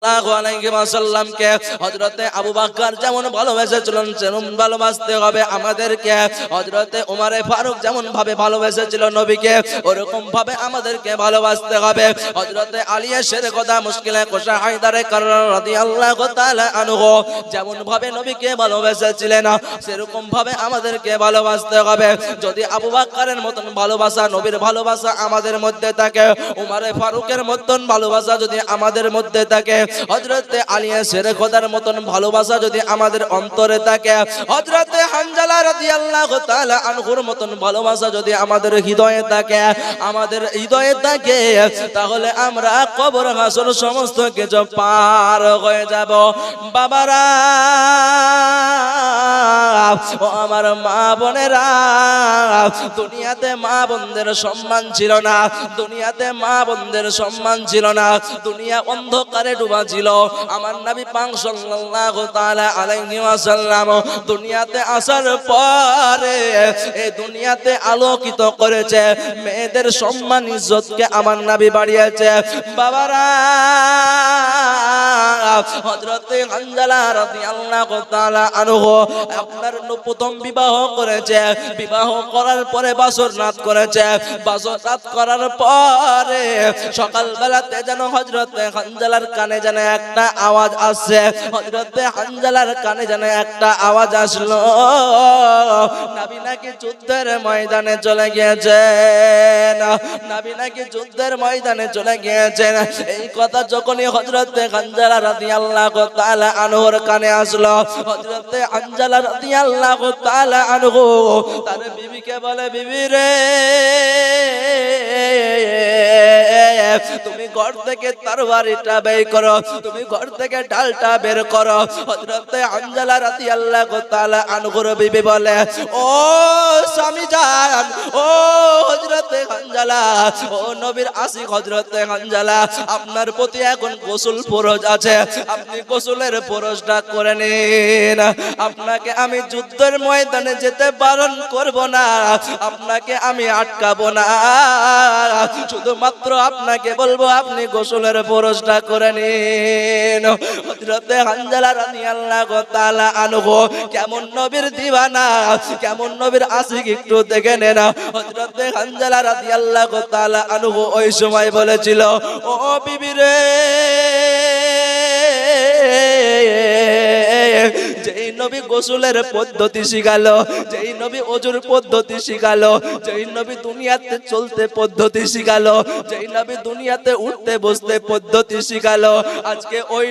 সাল্লামকে হযরতে আবু বকর যেমন ভালোবেসেছিলেন তেমন ভালোবাসতে হবে আমাদেরকে। হযরতে ওমর ফারুক যেমন ভাবে ভালোবেসেছিল নবীকে ওরকম ভাবে আমাদেরকে ভালোবাসতে হবে। হযরতে আলী এর কথা মুশকিলে কোশা হায়দারে কাররার রাদিয়াল্লাহু তাআলা আনহু যেমন ভাবে নবীকে ভালোবেসেছিলেন সেরকম ভাবে আমাদেরকে ভালোবাসতে হবে। যদি আবু বকরের মতন ভালোবাসা নবীর ভালোবাসা আমাদের মধ্যে থাকে, ওমর ফারুকের মতন ভালোবাসা যদি আমাদের মধ্যে থাকে, হযরতে আলী এর খোদার মতন ভালোবাসা যদি আমাদের অন্তরে থাকে, হযরতে হানজালা রাদিয়াল্লাহু তাআলা আনহুর মতন ভালোবাসা যদি আমাদের হৃদয়ে থাকে, তাহলে আমরা কবর হাসর সমস্ত কিছু পার হয়ে যাব। বাবারা ও আমার মা বোনেরা, দুনিয়াতে মা বোনদের সম্মান ছিল না, দুনিয়াতে মা বোনদের সম্মান ছিল না, দুনিয়া অন্ধকারে ডুবা ছিল। আমার নবী পাক সাল্লাল্লাহু তাআলা আলাইহি ওয়াসাল্লাম দুনিয়াতে আসার পরে এই দুনিয়াতে আলোকিত করেছে, মেয়েদের সম্মান ইজ্জতকে আমার নবী বাড়িয়েছে। বাবারা হযরতে হানজালা রাদিয়াল্লাহু তাআলা আনহু আপনার প্রথম বিবাহ করেছে, বিবাহ করার পরে বাসর রাত করেছে, বাসর রাত করার পরে সকাল বেলাতে যেন হযরতে হানজালার কানে যেন একটা আওয়াজ আসছে, হযরতে হানজালার কানে যেন একটা আওয়াজ আসলো, নবী নাকি যুদ্ধের ময়দানে চলে গিয়েছেন, নবী নাকি যুদ্ধের ময়দানে চলে গিয়েছেন। এই কথা যখনই হযরতে হানজালা রাদিয়াল্লাহু তাআলা আনহুর কানে আসলো, হযরতে হানজালা রাদিয়াল্লাহু তাআলা আনহু তার বিবিকে বলে, বিবি রে তুমি ঘর থেকে তরবারিটা বের করো, তুমি ঘর থেকে ঢালটা বের করো। হযরতে হানজালা রাদিয়াল্লাহু তাআলা আনহুর বিবি বলে, ও স্বামী জান, ও হযরতে হানজালা, ও নবীর আশিক হযরতে হানজালা, আপনার প্রতি এখন গোসল ফরজ আছে, আপনি গোসলের ফরজটা করে নিন। আপনাকে আমি যুদ্ধের ময়দানে যেতে বারণ করব না, আপনাকে আমি আটকাবো না, শুধুমাত্র আপনাকে বলবো আপনি গোসলের ফরজটা করে নিন। হযরতে হানজালা রাদিয়াল্লাহু তাআলা আনহু কেমন নবীর দিওয়ানা, কেমন নবীর আশিক একটু দেখে নেন। হযরতে হানজালা রাদিয়াল্লাহু তাআলা আনহু ওই সময় বলেছিল, ও বিবি রে, যেই নবী গোসলের পদ্ধতি শিখালো, যেই নবী ওযুর পদ্ধতি শিখালো, যেই নবী দুনিয়াতে চলতে পদ্ধতি শিখালো, যেই নবী দুনিয়াতে উঠতে বসতে পদ্ধতি শিখালো, আজকে ওই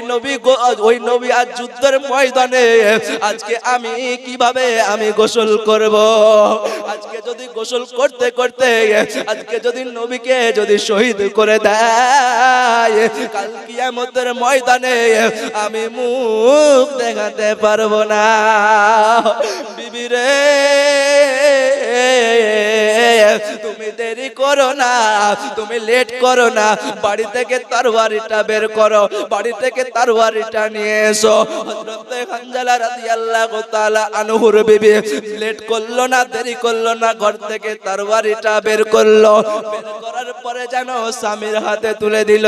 নবী আজ যুদ্ধের ময়দানে আজকে আমি কিভাবে আমি গোসল করব? আজকে যদি গোসল করতে করতে আজকে যদি নবীকে যদি শহীদ করে দেয়, কাল কিয়ামতের ময়দানে আমি মুখ দেখাতে পারবো না। বিবি রে তুমি দেরি করো না, তুমি লেট করো না, বাড়ি থেকে তরবারিটা বের করো, বাড়ি থেকে তরবারিটা নিয়ে এসো। হযরতে হানজালা রাদিয়াল্লাহু তাআলা আনহুর বিবি লেট করলো না, দেরি করলো না, ঘর থেকে তরবারিটা বের করলো, বের করার পরে যেন স্বামীর হাতে তুলে দিল,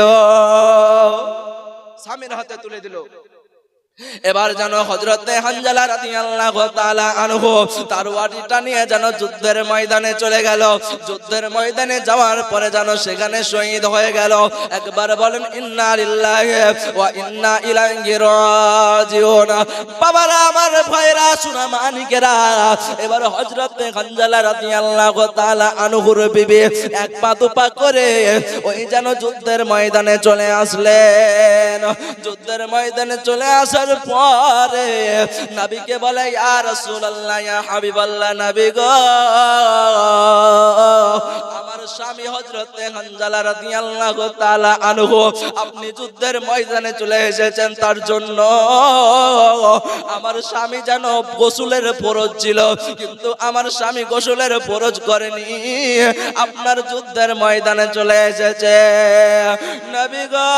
স্বামীর হাতে তুলে দিল। এবার যেন হযরতে হানজালা রাদিয়াল্লাহু তাআলা আনহু তরবারিটা নিয়ে যেন যুদ্ধের ময়দানে চলে গেল। যুদ্ধের ময়দানে যাওয়ার পরে যেন সেখানে শহীদ হয়ে গেল। একবার বলেন ইন্না লিল্লাহি ওয়া ইন্না ইলাইহি রাজিউন। বাবারা আমার ভাইরা সোনা মানিকেরা, এবার হযরতে হানজালা রাদিয়াল্লাহু তাআলা আনহুর বিবি এক পা দুপা করে ওই যেন যুদ্ধের ময়দানে চলে আসলেন। যুদ্ধের ময়দানে চলে আসার পরে নবীকে বলে, ইয়া রাসূলুল্লাহ, ইয়া হাবিবাল্লাহ, নবী গো, আমার স্বামী হযরতে হানজালা রাদিয়াল্লাহু তাআলা আনহু আপনি যুদ্ধের ময়দানে চলে এসেছেন, তার জন্য আমার স্বামী যেন গোসলের ফরজ ছিল, কিন্তু আমার স্বামী গোসলের ফরজ করেনি, আপনার যুদ্ধের ময়দানে চলে এসেছে। নবী গো,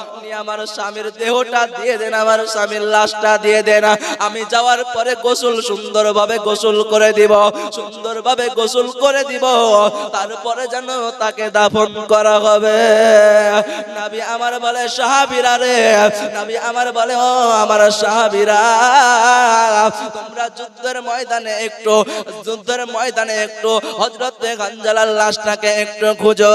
আপনি আমার স্বামীর দেহটা দিয়ে দেন, আমার স্বামীর লাশটা দিয়ে দেন, আমি যাওয়ার পরে গোসল সুন্দরভাবে গোসল করে দিব, সুন্দরভাবে গোসল করে দিব, তারপরে যেন তাকে দাফন করা হবে। নবী আমার বলে সাহাবীরা রে, নবী আমার বলে ও আমার সাহাবীরা, তোমরা যুদ্ধের ময়দানে একটু হযরতে হানজালার লাশটাকে একটু খুঁজো।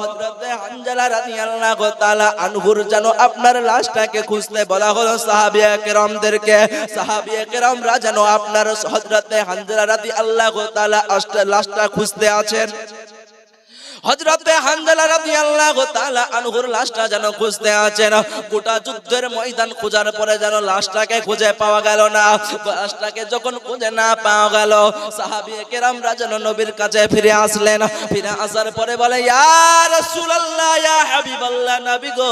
হযরতে হানজালা রাদিয়াল্লাহু তাআলা আনহুর যেন আপনার লাশটাকে খুঁজতে বলা হলো সাহাবিয়ে কেরামদেরকে। সাহাবিয়ে কেরামরা যেন আপনার হযরতে হানজালা রাদিয়াল্লাহু তাআলা লাশটা খুঁজতে আছেন। হযরতে হানজালা রাদিয়াল্লাহু তাআলা আনহুর লাশটা যেন খুঁজতে আছেন। গোটা যুদ্ধের ময়দান খোঁজার পরে যেন লাশটাকে খুঁজে পাওয়া গেল না। লাশটাকে যখন খুঁজে না পাওয়া গেল, সাহাবিয়ে কেরামরা যেন নবীর কাছে ফিরে আসলেন। ফিরে আসার পরে বলে ইয়া রাসূলুল্লাহ, ইয়া হাবিবাল্লাহ, নবী গো,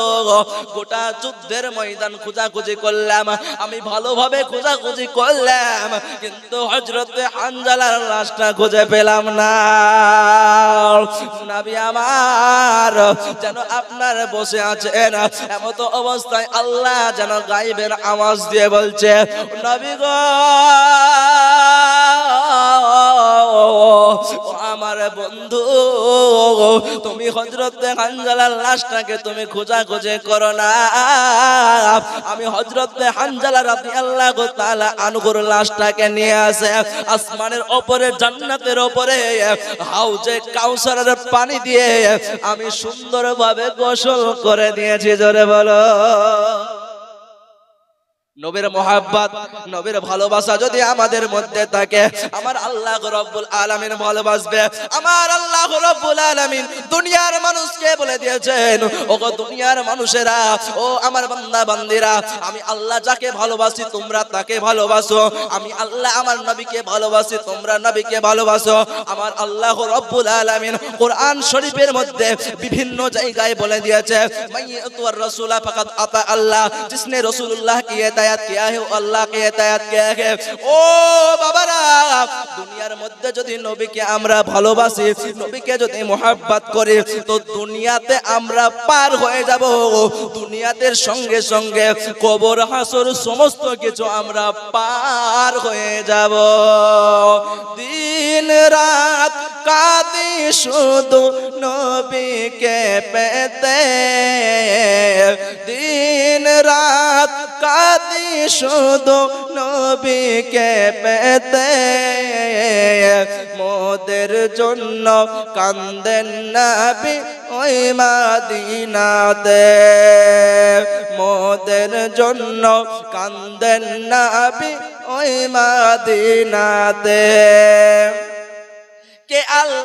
গোটা যুদ্ধের ময়দান খোঁজাখুঁজি করলাম, আমি ভালোভাবে খোঁজাখুঁজি করলাম, কিন্তু হযরতে হানজালার লাশটা খুঁজে পেলাম না। নবী আমার যেন আপনার বসে আছেন, এমত অবস্থায় আল্লাহ যেন গায়বের আওয়াজ দিয়ে বলছে নবী গো, আমার বন্ধু, তুমি হযরতে হানজালার লাশটাকে তুমি খোঁজাখুঁজি করো না, আমি হযরতে হানজালা রাদিয়াল্লাহু তাআলা আনহুর লাশটাকে নিয়ে আসে আসমানের উপরে জান্নাতের উপরে হাউজে কাউসারের পানি দিয়ে আমি সুন্দরভাবে গোসল করে দিয়েছি। জোরে বলো। নবীর মোহাব্বত, নবীর ভালোবাসা যদি আমাদের মধ্যে থাকে, আমার আল্লাহ রাব্বুল আলামিন ভালোবাসবে। আমার আল্লাহ রাব্বুল আলামিন দুনিয়ার মানুষকে বলে দিয়েছেন, ওগো দুনিয়ার মানুষেরা, ও আমার বান্দা বান্দিরা, আমি আল্লাহ যাকে ভালোবাসি তোমরা তাকে ভালোবাসো, আমি আল্লাহ আমার নবীকে ভালোবাসি তোমরা নবীকে ভালোবাসো। আমার আল্লাহ রাব্বুল আলামিন কোরআন শরীফের মধ্যে বিভিন্ন জায়গায় বলে দিয়েছে, মাইয়াতুর রাসূলা ফাকাত আতা আল্লাহ, जिसने রাসূলুল্লাহ কি किया है अल्लाह के इताअत किया है। ओ बाबारा, दुनियार मध्य যদি নবীকে আমরা ভালোবাসি, নবীকে যদি মোহাব্বত করি, তো দুনিয়াতে আমরা পার হয়ে যাব, দুনিয়াতে সঙ্গে সঙ্গে কবর হাসর সমস্ত কিছু আমরা পার হয়ে যাব। দিন রাত কাঁদি শুধু নবীকে পেতে, দিন রাত কাঁদি শুধু নবীকে পেতে, মোদের জন্য কান্দেন নবী ওই মদিনাতে, মোদের জন্য কান্দেন নবী ওই মদিনাতে। কে আল্লাহ